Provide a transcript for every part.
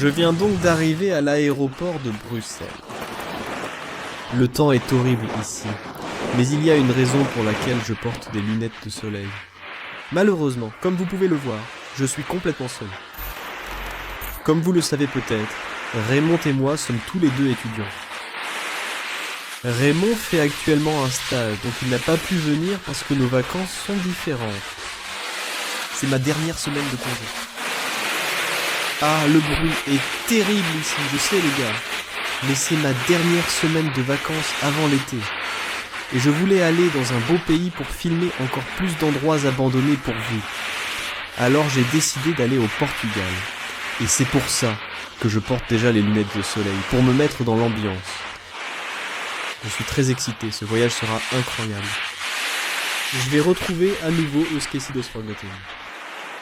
Je viens donc d'arriver à l'aéroport de Bruxelles. Le temps est horrible ici, mais il y a une raison pour laquelle je porte des lunettes de soleil. Malheureusement, comme vous pouvez le voir, je suis complètement seul. Comme vous le savez peut-être, Raymond et moi sommes tous les deux étudiants. Raymond fait actuellement un stage, donc il n'a pas pu venir parce que nos vacances sont différentes. C'est ma dernière semaine de congé. Ah, le bruit est terrible ici, je sais les gars. Mais c'est ma dernière semaine de vacances avant l'été. Et je voulais aller dans un beau pays pour filmer encore plus d'endroits abandonnés pour vous. Alors j'ai décidé d'aller au Portugal. Et c'est pour ça que je porte déjà les lunettes de soleil, pour me mettre dans l'ambiance. Je suis très excité, ce voyage sera incroyable. Je vais retrouver à nouveau Esquecidos Forgotten.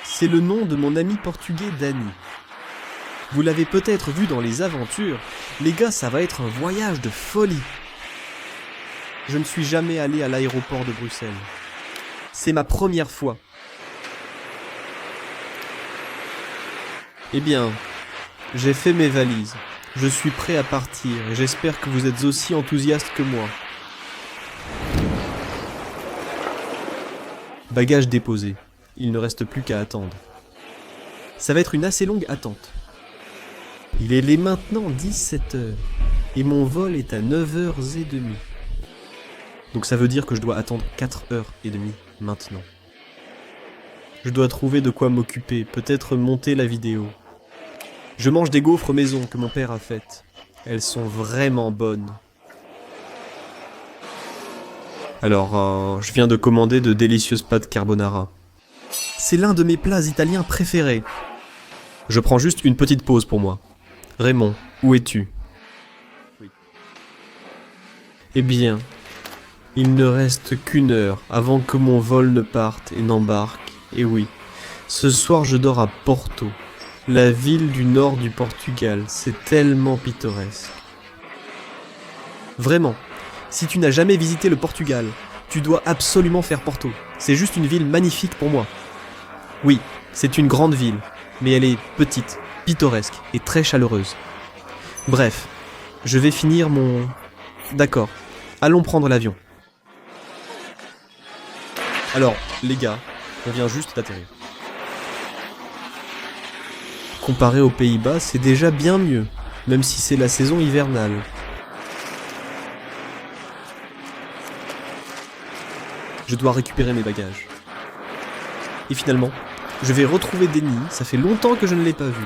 C'est le nom de mon ami portugais Dani. Vous l'avez peut-être vu dans les aventures, les gars, ça va être un voyage de folie. Je ne suis jamais allé à l'aéroport de Bruxelles. C'est ma première fois. Eh bien, j'ai fait mes valises. Je suis prêt à partir et j'espère que vous êtes aussi enthousiastes que moi. Bagages déposés. Il ne reste plus qu'à attendre. Ça va être une assez longue attente. Il est maintenant 17h et mon vol est à 9h30. Donc ça veut dire que je dois attendre 4h30 maintenant. Je dois trouver de quoi m'occuper, peut-être monter la vidéo. Je mange des gaufres maison que mon père a faites. Elles sont vraiment bonnes. Alors, je viens de commander de délicieuses pâtes carbonara. C'est l'un de mes plats italiens préférés. Je prends juste une petite pause pour moi. Raymond, où es-tu ? Oui. Eh bien, il ne reste qu'une heure avant que mon vol ne parte et n'embarque. Et oui, ce soir je dors à Porto, la ville du nord du Portugal. C'est tellement pittoresque. Vraiment, si tu n'as jamais visité le Portugal, tu dois absolument faire Porto. C'est juste une ville magnifique pour moi. Oui, c'est une grande ville, mais elle est petite, pittoresque et très chaleureuse. Bref, je vais finir mon... D'accord, allons prendre l'avion. Alors, les gars, on vient juste d'atterrir. Comparé aux Pays-Bas, c'est déjà bien mieux, même si c'est la saison hivernale. Je dois récupérer mes bagages. Et finalement, je vais retrouver Denis, ça fait longtemps que je ne l'ai pas vu.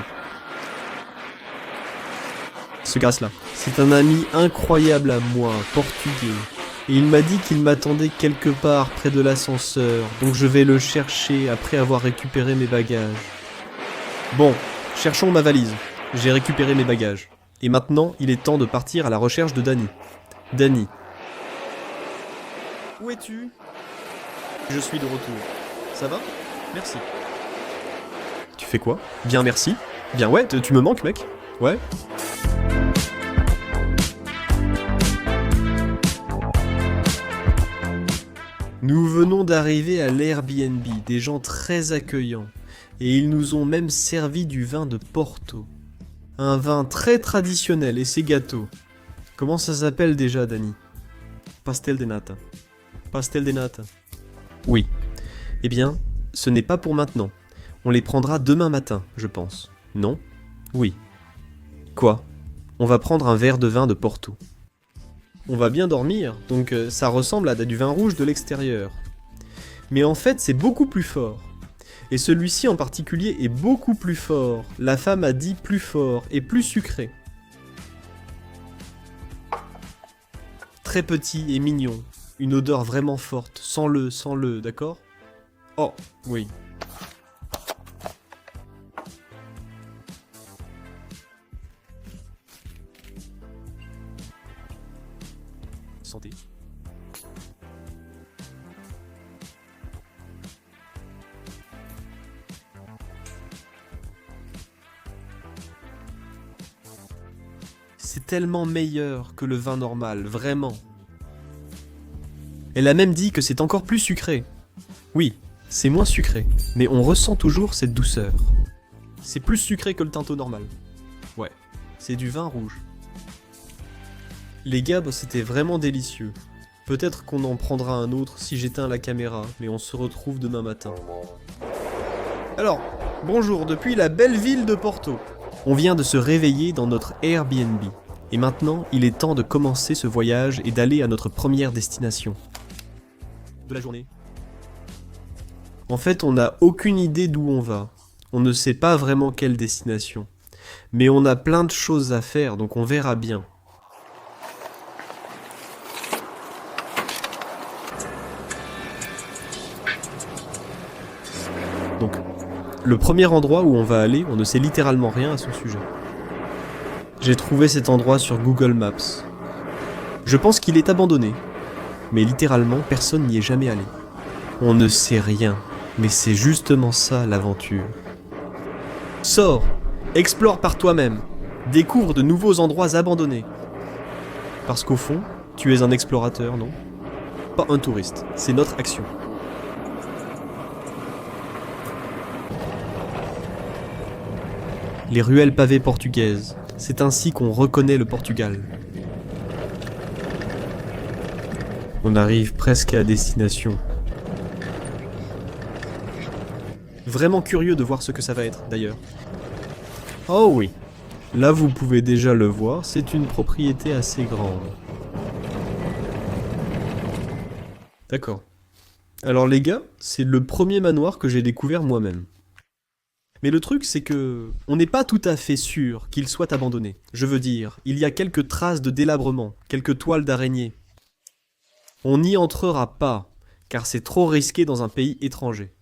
Ce gars-là, c'est un ami incroyable à moi, portugais. Et il m'a dit qu'il m'attendait quelque part près de l'ascenseur, donc je vais le chercher après avoir récupéré mes bagages. Bon, cherchons ma valise. J'ai récupéré mes bagages. Et maintenant, il est temps de partir à la recherche de Dani. Dani. Où es-tu ? Je suis de retour. Ça va ? Merci. Tu fais quoi ? Bien, merci. Bien, ouais, tu me manques, mec. Ouais. Nous venons d'arriver à l'Airbnb, des gens très accueillants. Et ils nous ont même servi du vin de Porto. Un vin très traditionnel et ses gâteaux. Comment ça s'appelle déjà, Dani ? Pastel de nata. Pastel de nata. Oui. Eh bien, ce n'est pas pour maintenant. On les prendra demain matin, je pense. Non ? Oui. Quoi ? On va prendre un verre de vin de Porto. On va bien dormir, donc ça ressemble à du vin rouge de l'extérieur. Mais en fait, c'est beaucoup plus fort. Et celui-ci en particulier est beaucoup plus fort. La femme a dit plus fort et plus sucré. Très petit et mignon. Une odeur vraiment forte. Sens-le, d'accord ? Oh, oui. Santé. C'est tellement meilleur que le vin normal, vraiment. Elle a même dit que c'est encore plus sucré. Oui, c'est moins sucré, mais on ressent toujours cette douceur. C'est plus sucré que le tinto normal. Ouais, c'est du vin rouge. Les gars, c'était vraiment délicieux. Peut-être qu'on en prendra un autre si j'éteins la caméra, mais on se retrouve demain matin. Alors, bonjour depuis la belle ville de Porto. On vient de se réveiller dans notre Airbnb. Et maintenant, il est temps de commencer ce voyage et d'aller à notre première destination. De la journée. En fait, on n'a aucune idée d'où on va. On ne sait pas vraiment quelle destination. Mais on a plein de choses à faire, donc on verra bien. Donc, le premier endroit où on va aller, on ne sait littéralement rien à son sujet. J'ai trouvé cet endroit sur Google Maps. Je pense qu'il est abandonné. Mais littéralement, personne n'y est jamais allé. On ne sait rien. Mais c'est justement ça l'aventure. Sors, explore par toi-même, découvre de nouveaux endroits abandonnés. Parce qu'au fond, tu es un explorateur, non? Pas un touriste, c'est notre action. Les ruelles pavées portugaises, c'est ainsi qu'on reconnaît le Portugal. On arrive presque à destination. Vraiment curieux de voir ce que ça va être, d'ailleurs. Oh oui, là vous pouvez déjà le voir, c'est une propriété assez grande. D'accord. Alors les gars, c'est le premier manoir que j'ai découvert moi-même. Mais le truc, c'est que on n'est pas tout à fait sûr qu'il soit abandonné. Je veux dire, il y a quelques traces de délabrement, quelques toiles d'araignée. On n'y entrera pas, car c'est trop risqué dans un pays étranger.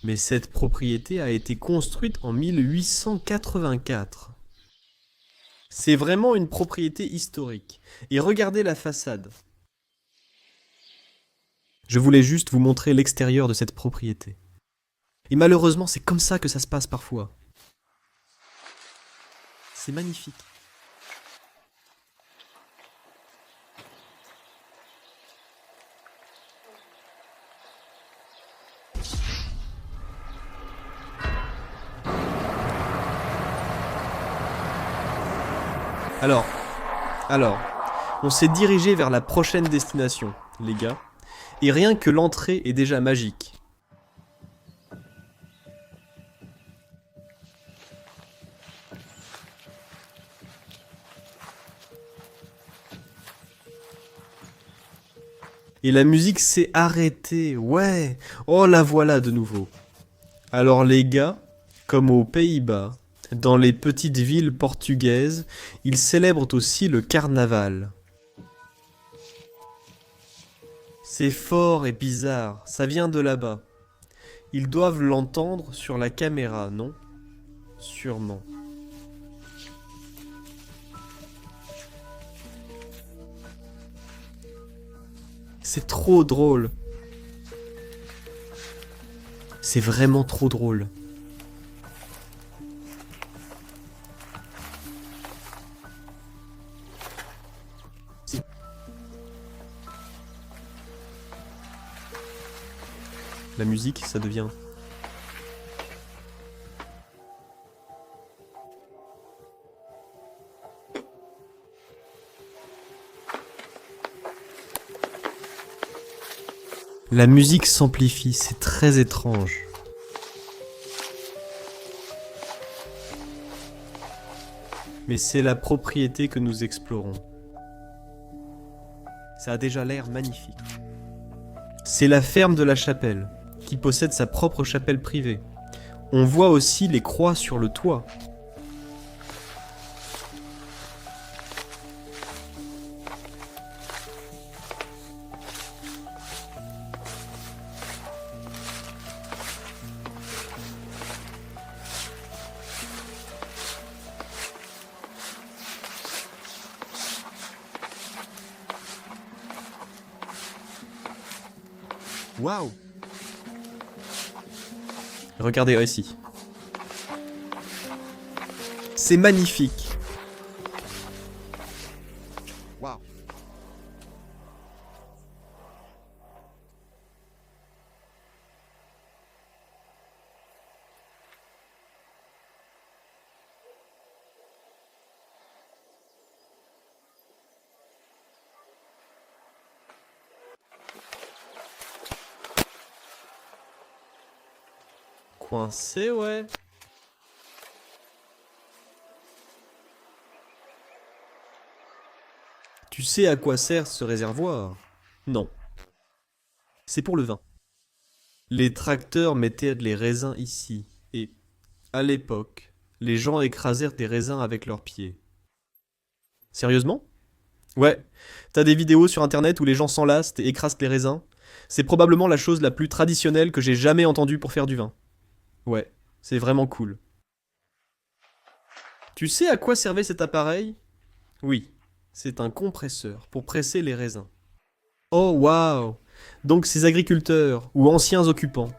Mais cette propriété a été construite en 1884. C'est vraiment une propriété historique. Et regardez la façade. Je voulais juste vous montrer l'extérieur de cette propriété. Et malheureusement, c'est comme ça que ça se passe parfois. C'est magnifique. Alors, on s'est dirigé vers la prochaine destination, les gars. Et rien que l'entrée est déjà magique. Et la musique s'est arrêtée, ouais. Oh, la voilà de nouveau. Alors les gars, comme aux Pays-Bas, dans les petites villes portugaises, ils célèbrent aussi le carnaval. C'est fort et bizarre, ça vient de là-bas. Ils doivent l'entendre sur la caméra, non? Sûrement. C'est trop drôle. C'est vraiment trop drôle. La musique, ça devient... La musique s'amplifie, c'est très étrange. Mais c'est la propriété que nous explorons. Ça a déjà l'air magnifique. C'est la ferme de la chapelle, qui possède sa propre chapelle privée. On voit aussi les croix sur le toit. Waouh! Regardez ici. C'est magnifique. Waouh! Coincé, ouais. Tu sais à quoi sert ce réservoir? Non. C'est pour le vin. Les tracteurs mettaient les raisins ici. Et, à l'époque, les gens écrasèrent des raisins avec leurs pieds. Sérieusement? Ouais. T'as des vidéos sur internet où les gens s'enlacent et écrasent les raisins? C'est probablement la chose la plus traditionnelle que j'ai jamais entendue pour faire du vin. Ouais, c'est vraiment cool. Tu sais à quoi servait cet appareil? Oui, c'est un compresseur pour presser les raisins. Oh waouh! Donc ces agriculteurs, ou anciens occupants,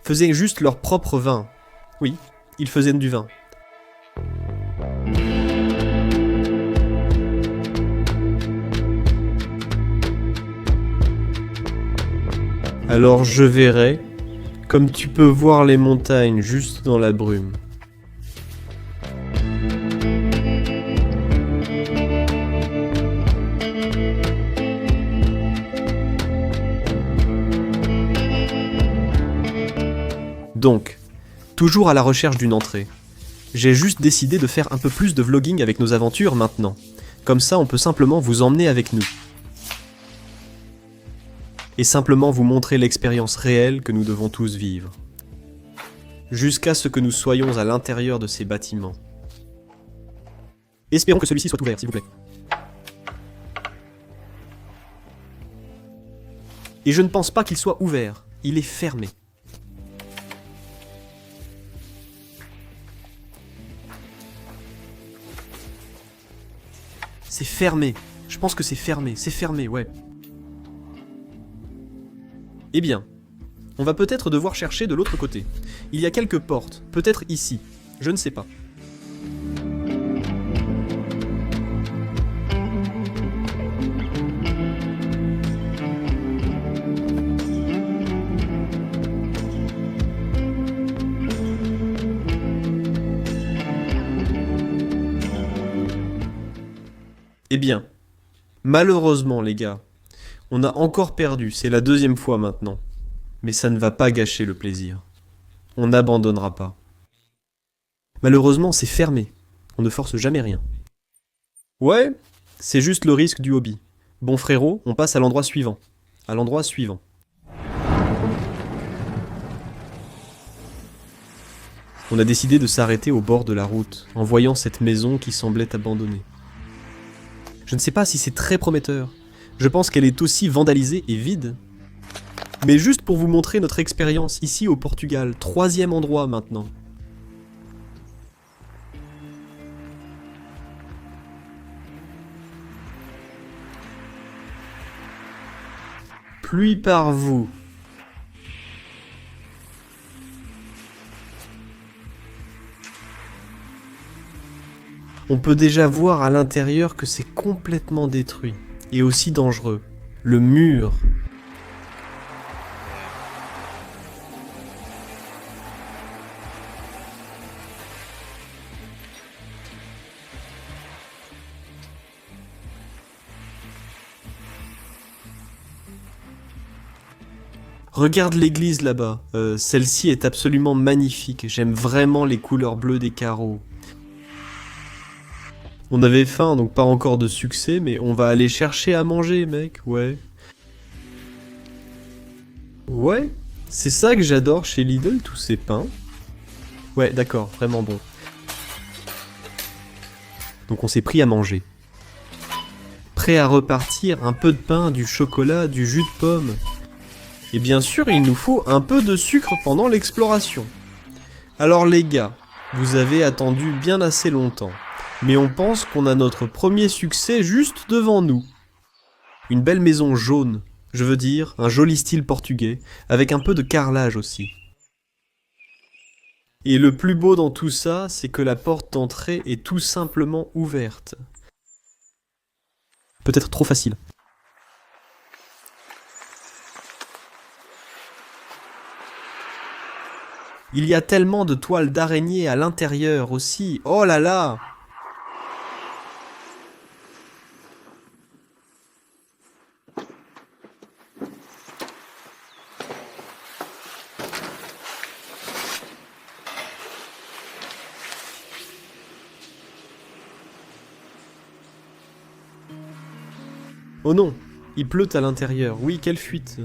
faisaient juste leur propre vin. Oui, ils faisaient du vin. Alors je verrai, comme tu peux voir les montagnes juste dans la brume. Donc, toujours à la recherche d'une entrée. J'ai juste décidé de faire un peu plus de vlogging avec nos aventures maintenant. Comme ça, on peut simplement vous emmener avec nous. Et simplement vous montrer l'expérience réelle que nous devons tous vivre. Jusqu'à ce que nous soyons à l'intérieur de ces bâtiments. Espérons que celui-ci soit ouvert, s'il vous plaît. Et je ne pense pas qu'il soit ouvert, il est fermé. C'est fermé. Je pense que c'est fermé, ouais. Eh bien, on va peut-être devoir chercher de l'autre côté. Il y a quelques portes, peut-être ici, je ne sais pas. Eh bien, malheureusement les gars, on a encore perdu, c'est la deuxième fois maintenant. Mais ça ne va pas gâcher le plaisir. On n'abandonnera pas. Malheureusement, c'est fermé. On ne force jamais rien. Ouais, c'est juste le risque du hobby. Bon frérot, on passe à l'endroit suivant. À l'endroit suivant. On a décidé de s'arrêter au bord de la route, en voyant cette maison qui semblait abandonnée. Je ne sais pas si c'est très prometteur. Je pense qu'elle est aussi vandalisée et vide. Mais juste pour vous montrer notre expérience ici au Portugal, 3e endroit maintenant. Pluie par vous. On peut déjà voir à l'intérieur que c'est complètement détruit et aussi dangereux. Le mur. Regarde l'église là-bas. Celle-ci est absolument magnifique. J'aime vraiment les couleurs bleues des carreaux. On avait faim, donc pas encore de succès, mais on va aller chercher à manger, mec, ouais. Ouais, c'est ça que j'adore chez Lidl, tous ces pains. Ouais, d'accord, vraiment bon. Donc on s'est pris à manger. Prêt à repartir, un peu de pain, du chocolat, du jus de pomme. Et bien sûr, il nous faut un peu de sucre pendant l'exploration. Alors les gars, vous avez attendu bien assez longtemps. Mais on pense qu'on a notre premier succès juste devant nous. Une belle maison jaune, je veux dire, un joli style portugais, avec un peu de carrelage aussi. Et le plus beau dans tout ça, c'est que la porte d'entrée est tout simplement ouverte. Peut-être trop facile. Il y a tellement de toiles d'araignée à l'intérieur aussi, oh là là! Oh non, il pleut à l'intérieur. Oui, quelle fuite.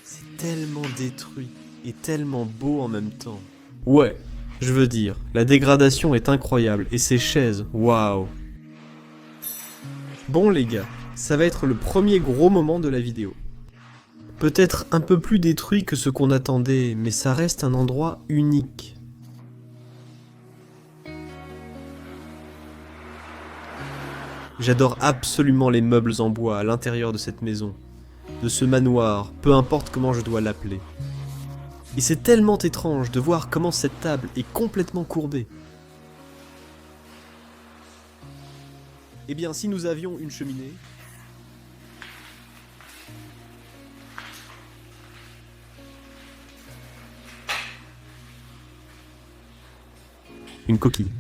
C'est tellement détruit et tellement beau en même temps. Ouais, je veux dire, la dégradation est incroyable et ces chaises, waouh. Bon les gars, ça va être le premier gros moment de la vidéo. Peut-être un peu plus détruit que ce qu'on attendait, mais ça reste un endroit unique. J'adore absolument les meubles en bois à l'intérieur de cette maison, de ce manoir, peu importe comment je dois l'appeler. Et c'est tellement étrange de voir comment cette table est complètement courbée. Eh bien, si nous avions une cheminée... Une coquille.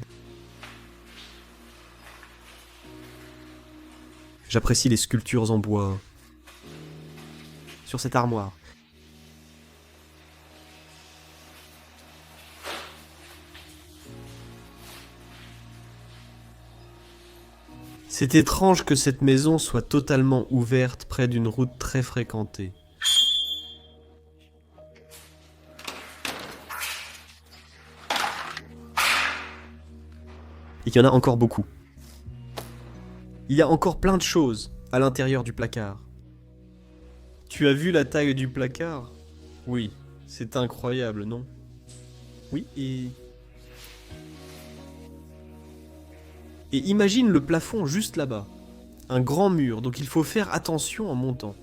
J'apprécie les sculptures en bois. Sur cette armoire. C'est étrange que cette maison soit totalement ouverte près d'une route très fréquentée. Et qu'il y en a encore beaucoup. Il y a encore plein de choses à l'intérieur du placard. Tu as vu la taille du placard? Oui, c'est incroyable, non? Oui, Et imagine le plafond juste là-bas. Un grand mur, donc il faut faire attention en montant.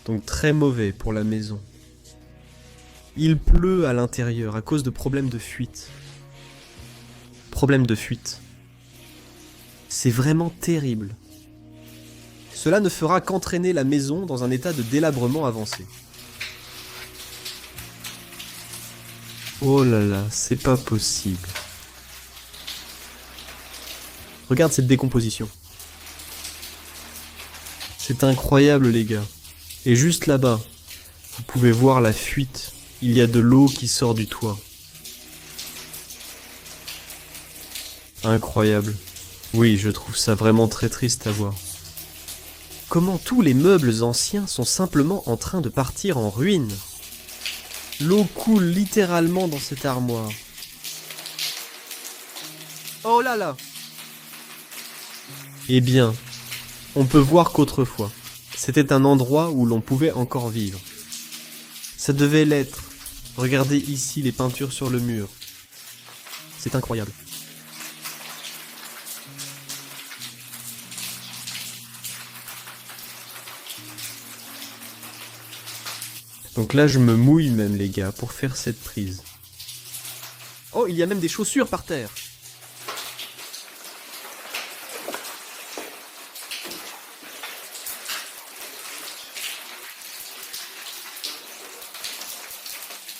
Donc très mauvais pour la maison. Il pleut à l'intérieur à cause de problèmes de fuite. Problèmes de fuite. C'est vraiment terrible. Cela ne fera qu'entraîner la maison dans un état de délabrement avancé. Oh là là, c'est pas possible. Regarde cette décomposition. C'est incroyable les gars. Et juste là-bas, vous pouvez voir la fuite. Il y a de l'eau qui sort du toit. Incroyable. Oui, je trouve ça vraiment très triste à voir. Comment tous les meubles anciens sont simplement en train de partir en ruine. L'eau coule littéralement dans cette armoire. Oh là là! Eh bien, on peut voir qu'autrefois, c'était un endroit où l'on pouvait encore vivre. Ça devait l'être. Regardez ici les peintures sur le mur. C'est incroyable. Donc là, je me mouille même, les gars, pour faire cette prise. Oh, il y a même des chaussures par terre.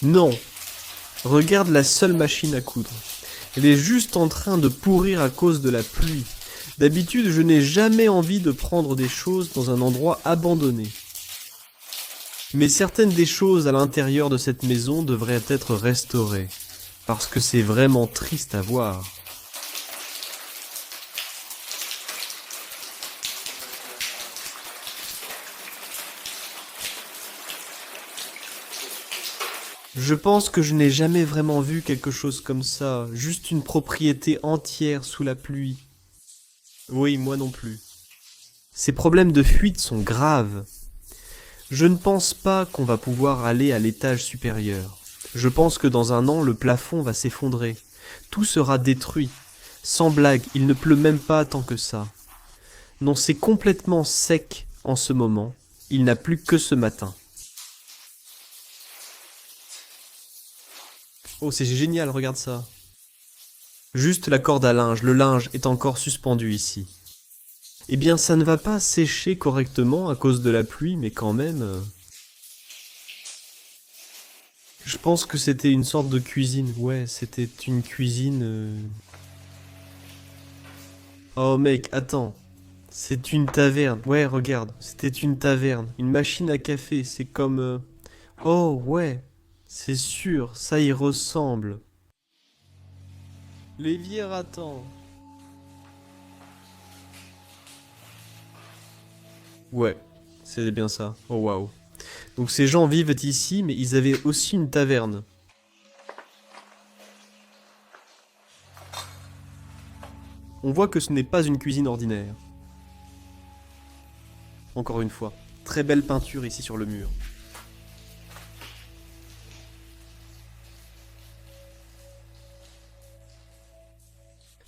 Non. Regarde la seule machine à coudre. Elle est juste en train de pourrir à cause de la pluie. D'habitude, je n'ai jamais envie de prendre des choses dans un endroit abandonné. Mais certaines des choses à l'intérieur de cette maison devraient être restaurées. Parce que c'est vraiment triste à voir. Je pense que je n'ai jamais vraiment vu quelque chose comme ça. Juste une propriété entière sous la pluie. Oui, moi non plus. Ces problèmes de fuite sont graves. Je ne pense pas qu'on va pouvoir aller à l'étage supérieur. Je pense que dans un an, le plafond va s'effondrer. Tout sera détruit. Sans blague, il ne pleut même pas tant que ça. Non, c'est complètement sec en ce moment. Il n'a plu que ce matin. Oh, c'est génial, regarde ça. Juste la corde à linge, le linge est encore suspendu ici. Eh bien, ça ne va pas sécher correctement à cause de la pluie, mais quand même... Je pense que c'était une sorte de cuisine. Ouais, c'était une cuisine... Oh mec, attends. C'est une taverne. Ouais, regarde. C'était une taverne. Une machine à café. C'est comme... Oh ouais. C'est sûr, ça y ressemble. Les Viratans. Ouais, c'est bien ça. Oh waouh. Donc ces gens vivent ici, mais ils avaient aussi une taverne. On voit que ce n'est pas une cuisine ordinaire. Encore une fois, très belle peinture ici sur le mur.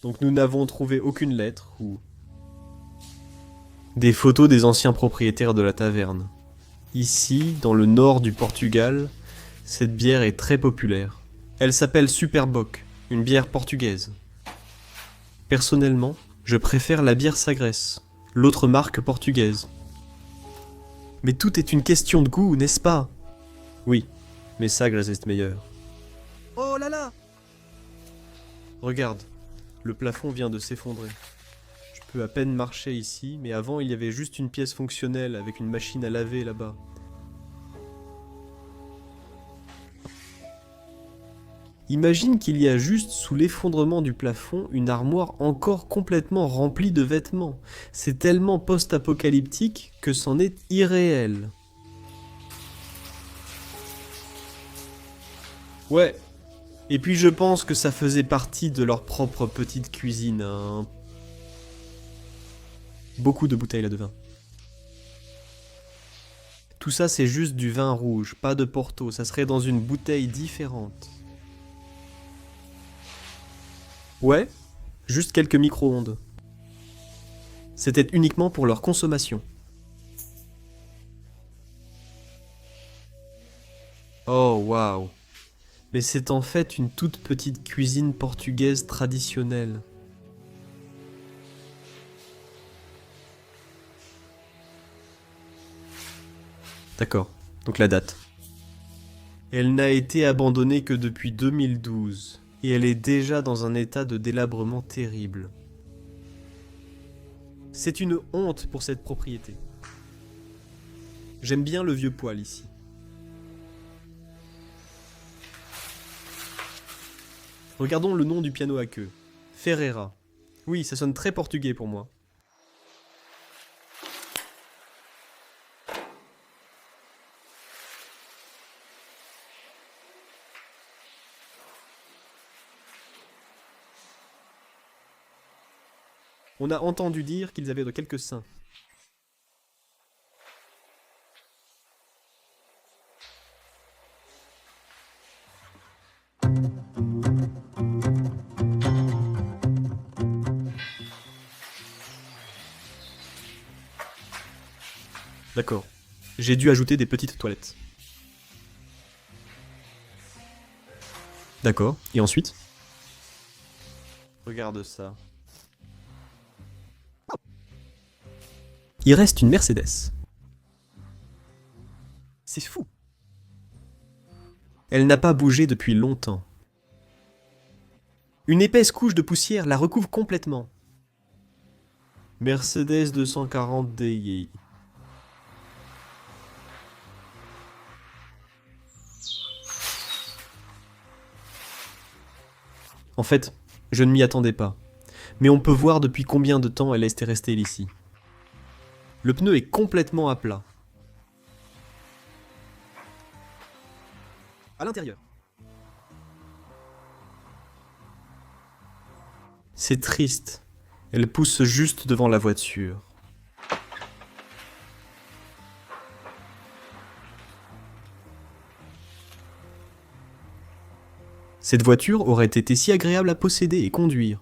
Donc nous n'avons trouvé aucune lettre ou des photos des anciens propriétaires de la taverne. Ici, dans le nord du Portugal, cette bière est très populaire. Elle s'appelle Superboc, une bière portugaise. Personnellement, je préfère la bière Sagres, l'autre marque portugaise. Mais tout est une question de goût, n'est-ce pas? Oui, mais Sagres est meilleur. Oh là là! Regarde, le plafond vient de s'effondrer. Je peux à peine marcher ici, mais avant il y avait juste une pièce fonctionnelle avec une machine à laver là-bas. Imagine qu'il y a juste sous l'effondrement du plafond une armoire encore complètement remplie de vêtements. C'est tellement post-apocalyptique que c'en est irréel. Ouais. Et puis je pense que ça faisait partie de leur propre petite cuisine, hein. Beaucoup de bouteilles là de vin. Tout ça c'est juste du vin rouge, pas de Porto, ça serait dans une bouteille différente. Ouais, juste quelques micro-ondes. C'était uniquement pour leur consommation. Oh waouh. Mais c'est en fait une toute petite cuisine portugaise traditionnelle. D'accord, donc la date. Elle n'a été abandonnée que depuis 2012, et elle est déjà dans un état de délabrement terrible. C'est une honte pour cette propriété. J'aime bien le vieux poêle ici. Regardons le nom du piano à queue. Ferreira. Oui, ça sonne très portugais pour moi. On a entendu dire qu'ils avaient de quelques saints. D'accord. J'ai dû ajouter des petites toilettes. D'accord. Et ensuite? Regarde ça. Il reste une Mercedes. C'est fou. Elle n'a pas bougé depuis longtemps. Une épaisse couche de poussière la recouvre complètement. Mercedes 240 DI. En fait, je ne m'y attendais pas. Mais on peut voir depuis combien de temps elle est restée ici. Le pneu est complètement à plat. À l'intérieur. C'est triste. Elle pousse juste devant la voiture. Cette voiture aurait été si agréable à posséder et conduire.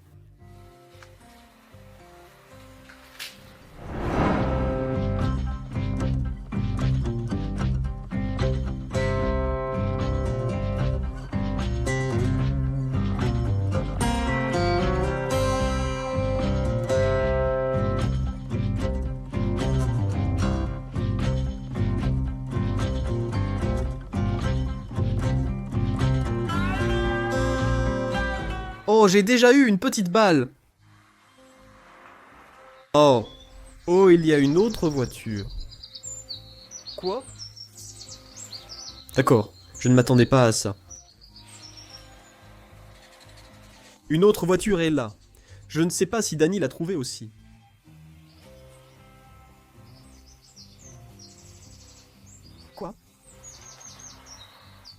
Oh, j'ai déjà eu une petite balle! Oh, oh, il y a une autre voiture. Quoi? D'accord, je ne m'attendais pas à ça. Une autre voiture est là. Je ne sais pas si Danny l'a trouvée aussi. Quoi?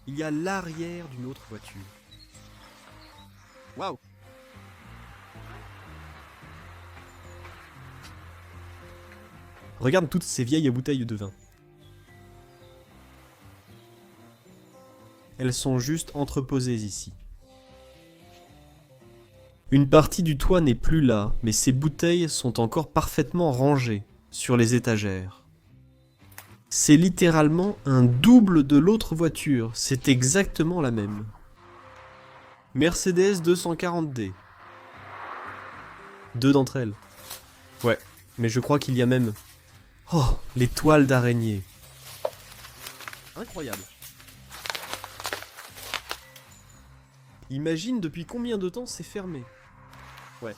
Il y a l'arrière d'une autre voiture. Waouh! Regarde toutes ces vieilles bouteilles de vin. Elles sont juste entreposées ici. Une partie du toit n'est plus là, mais ces bouteilles sont encore parfaitement rangées sur les étagères. C'est littéralement un double de l'autre voiture, c'est exactement la même. Mercedes 240D. Deux d'entre elles. Ouais, mais je crois qu'il y a même... Oh, les toiles d'araignée. Incroyable. Imagine depuis combien de temps c'est fermé. Ouais.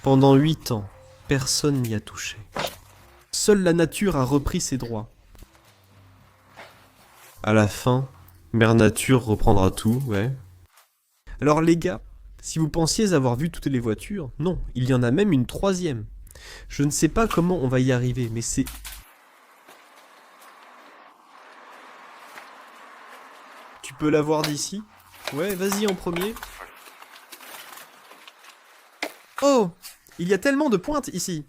Pendant 8 ans, personne n'y a touché. Seule la nature a repris ses droits. À la fin, Mère Nature reprendra tout, ouais. Alors les gars, si vous pensiez avoir vu toutes les voitures, non, il y en a même une troisième. Je ne sais pas comment on va y arriver, mais c'est... Tu peux la voir d'ici? Ouais, vas-y en premier. Oh! Il y a tellement de pointes ici.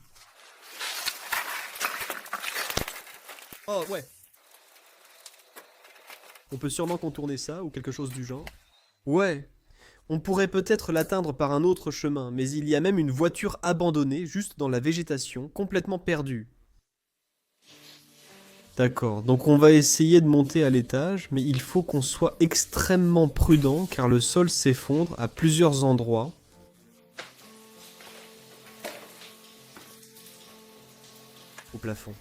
Oh, ouais. On peut sûrement contourner ça, ou quelque chose du genre. Ouais. On pourrait peut-être l'atteindre par un autre chemin, mais il y a même une voiture abandonnée, juste dans la végétation, complètement perdue. D'accord, donc on va essayer de monter à l'étage, mais il faut qu'on soit extrêmement prudent, car le sol s'effondre à plusieurs endroits. Au plafond.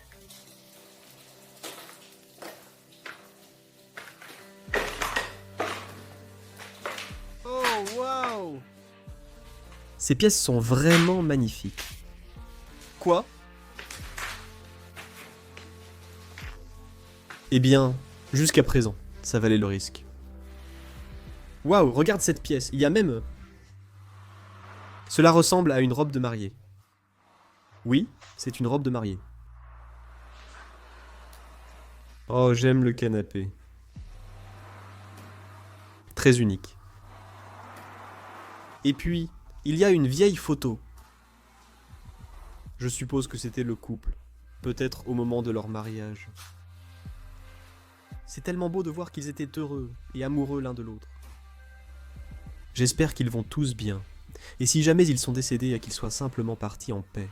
Oh, waouh! Ces pièces sont vraiment magnifiques. Quoi? Eh bien, jusqu'à présent, ça valait le risque. Waouh, regarde cette pièce, il y a même... Cela ressemble à une robe de mariée. Oui, c'est une robe de mariée. Oh, j'aime le canapé. Très unique. Et puis, il y a une vieille photo. Je suppose que c'était le couple. Peut-être au moment de leur mariage. C'est tellement beau de voir qu'ils étaient heureux et amoureux l'un de l'autre. J'espère qu'ils vont tous bien. Et si jamais ils sont décédés, qu'ils soient simplement partis en paix.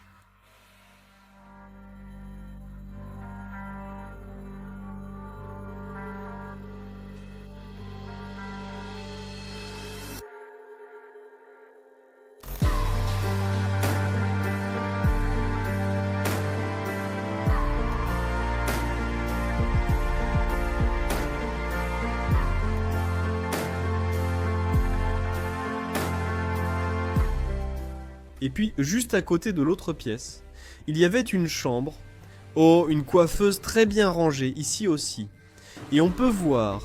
Et puis, juste à côté de l'autre pièce, il y avait une chambre. Oh, une coiffeuse très bien rangée, ici aussi. Et on peut voir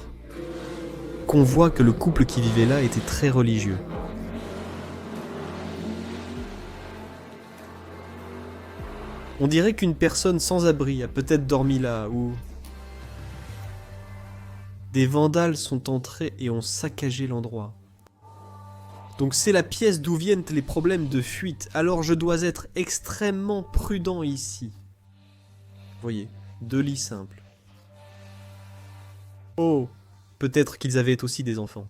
qu'on voit que le couple qui vivait là était très religieux. On dirait qu'une personne sans abri a peut-être dormi là, ou... Des vandales sont entrés et ont saccagé l'endroit. Donc c'est la pièce d'où viennent les problèmes de fuite, alors je dois être extrêmement prudent ici. Voyez, 2 lits simples. Oh, peut-être qu'ils avaient aussi des enfants.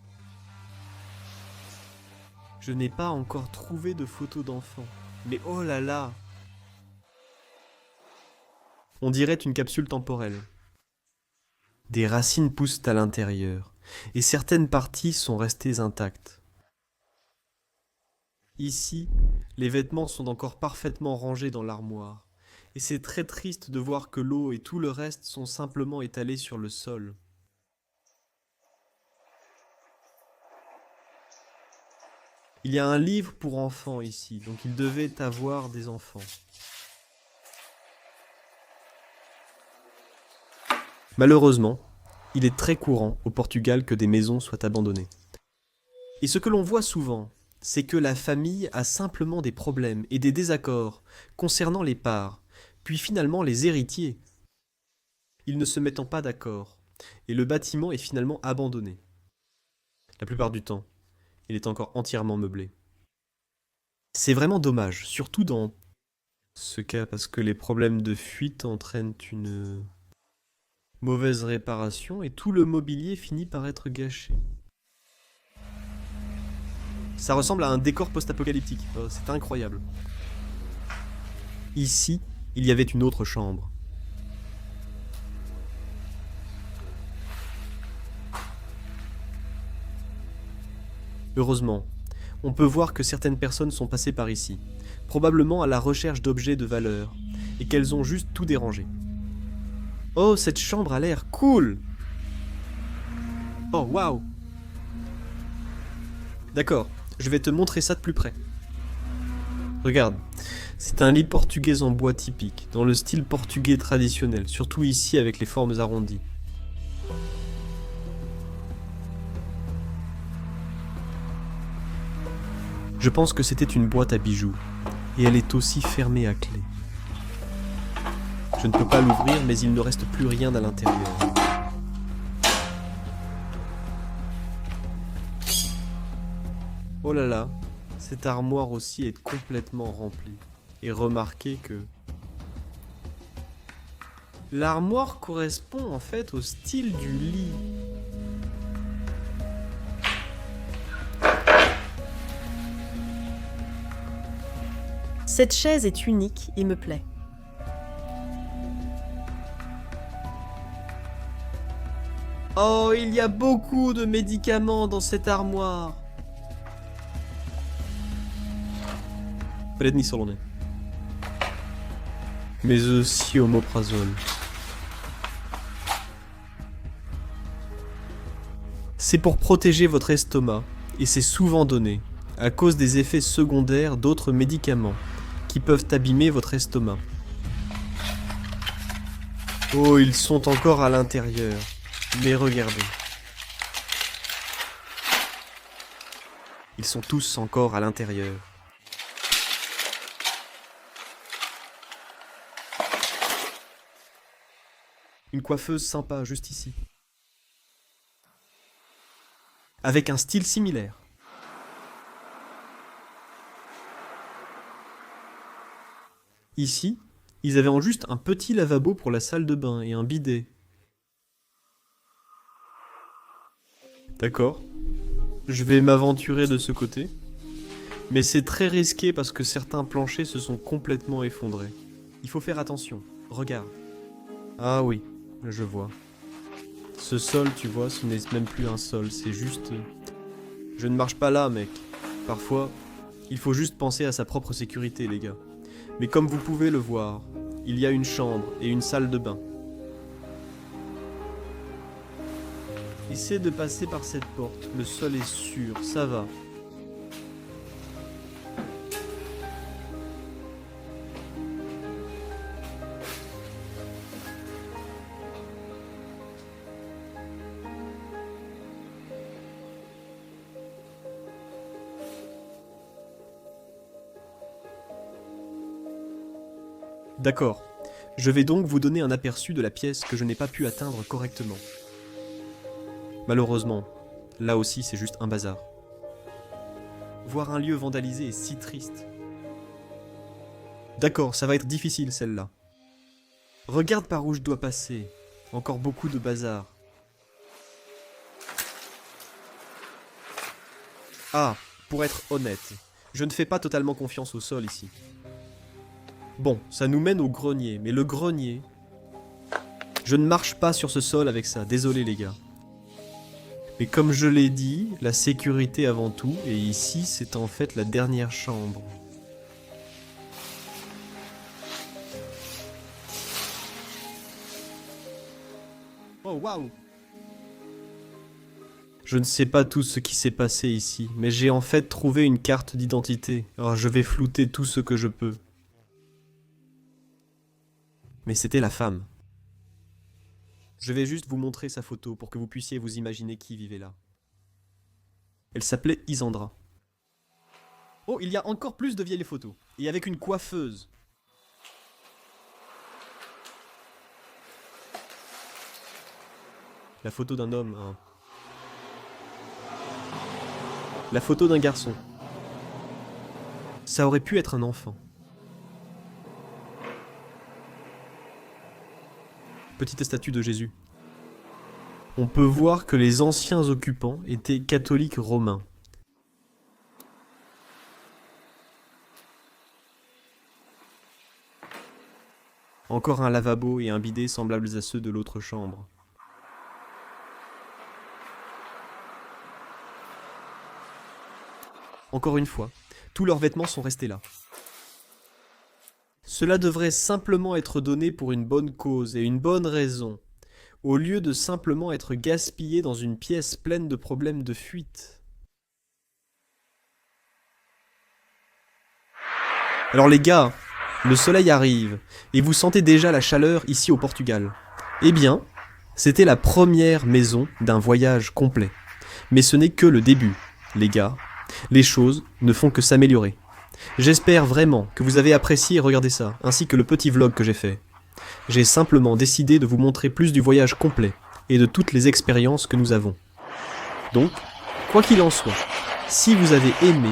Je n'ai pas encore trouvé de photos d'enfants, mais oh là là! On dirait une capsule temporelle. Des racines poussent à l'intérieur, et certaines parties sont restées intactes. Ici, les vêtements sont encore parfaitement rangés dans l'armoire, et c'est très triste de voir que l'eau et tout le reste sont simplement étalés sur le sol. Il y a un livre pour enfants ici, donc il devait avoir des enfants. Malheureusement, il est très courant au Portugal que des maisons soient abandonnées. Et ce que l'on voit souvent, c'est que la famille a simplement des problèmes et des désaccords concernant les parts, puis finalement les héritiers. Ils ne se mettant pas d'accord, et le bâtiment est finalement abandonné. La plupart du temps, il est encore entièrement meublé. C'est vraiment dommage, surtout dans ce cas, parce que les problèmes de fuite entraînent une mauvaise réparation et tout le mobilier finit par être gâché. Ça ressemble à un décor post-apocalyptique, c'est incroyable. Ici, il y avait une autre chambre. Heureusement, on peut voir que certaines personnes sont passées par ici, probablement à la recherche d'objets de valeur, et qu'elles ont juste tout dérangé. Oh, cette chambre a l'air cool! Oh, waouh! D'accord, je vais te montrer ça de plus près. Regarde, c'est un lit portugais en bois typique, dans le style portugais traditionnel, surtout ici avec les formes arrondies. Je pense que c'était une boîte à bijoux, et elle est aussi fermée à clé. Je ne peux pas l'ouvrir, mais il ne reste plus rien à l'intérieur. Oh là là, cette armoire aussi est complètement remplie. Et remarquez que l'armoire correspond en fait au style du lit. Cette chaise est unique et me plaît. Oh, il y a beaucoup de médicaments dans cette armoire. Prednisolone. Mais aussi omoprazole. C'est pour protéger votre estomac, et c'est souvent donné, à cause des effets secondaires d'autres médicaments, qui peuvent abîmer votre estomac. Oh, ils sont encore à l'intérieur. Mais regardez. Ils sont tous encore à l'intérieur. Une coiffeuse sympa juste ici. Avec un style similaire. Ici, ils avaient en juste un petit lavabo pour la salle de bain et un bidet. D'accord. Je vais m'aventurer de ce côté. Mais c'est très risqué parce que certains planchers se sont complètement effondrés. Il faut faire attention. Regarde. Ah oui, je vois. Ce sol, tu vois, ce n'est même plus un sol, c'est juste... Je ne marche pas là, mec. Parfois, il faut juste penser à sa propre sécurité, les gars. Mais comme vous pouvez le voir, il y a une chambre et une salle de bain. Essaie de passer par cette porte, le sol est sûr, ça va. D'accord. Je vais donc vous donner un aperçu de la pièce que je n'ai pas pu atteindre correctement. Malheureusement, là aussi c'est juste un bazar. Voir un lieu vandalisé est si triste. D'accord, ça va être difficile celle-là. Regarde par où je dois passer. Encore beaucoup de bazar. Ah, pour être honnête, je ne fais pas totalement confiance au sol ici. Bon, ça nous mène au grenier, mais le grenier... Je ne marche pas sur ce sol avec ça, désolé les gars. Mais comme je l'ai dit, la sécurité avant tout, et ici c'est en fait la dernière chambre. Oh waouh! Je ne sais pas tout ce qui s'est passé ici, mais j'ai en fait trouvé une carte d'identité. Alors je vais flouter tout ce que je peux. Mais c'était la femme. Je vais juste vous montrer sa photo pour que vous puissiez vous imaginer qui vivait là. Elle s'appelait Isandra. Oh, il y a encore plus de vieilles photos. Et avec une coiffeuse. La photo d'un homme, hein. La photo d'un garçon. Ça aurait pu être un enfant. Petite statue de Jésus. On peut voir que les anciens occupants étaient catholiques romains. Encore un lavabo et un bidet semblables à ceux de l'autre chambre. Encore une fois, tous leurs vêtements sont restés là. Cela devrait simplement être donné pour une bonne cause et une bonne raison, au lieu de simplement être gaspillé dans une pièce pleine de problèmes de fuite. Alors les gars, le soleil arrive, et vous sentez déjà la chaleur ici au Portugal. Eh bien, c'était la première maison d'un voyage complet. Mais ce n'est que le début, les gars. Les choses ne font que s'améliorer. J'espère vraiment que vous avez apprécié et regardé ça, ainsi que le petit vlog que j'ai fait. J'ai simplement décidé de vous montrer plus du voyage complet, et de toutes les expériences que nous avons. Donc, quoi qu'il en soit, si vous avez aimé,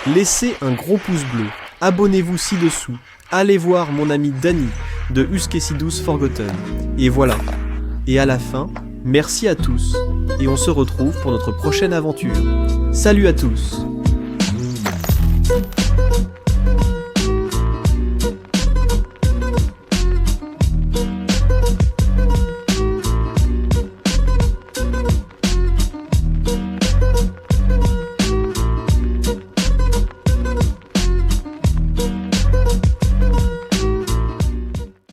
laissez un gros pouce bleu, abonnez-vous ci-dessous, allez voir mon ami Danny de Uskesidus Forgotten, et voilà. Et à la fin, merci à tous, et on se retrouve pour notre prochaine aventure. Salut à tous!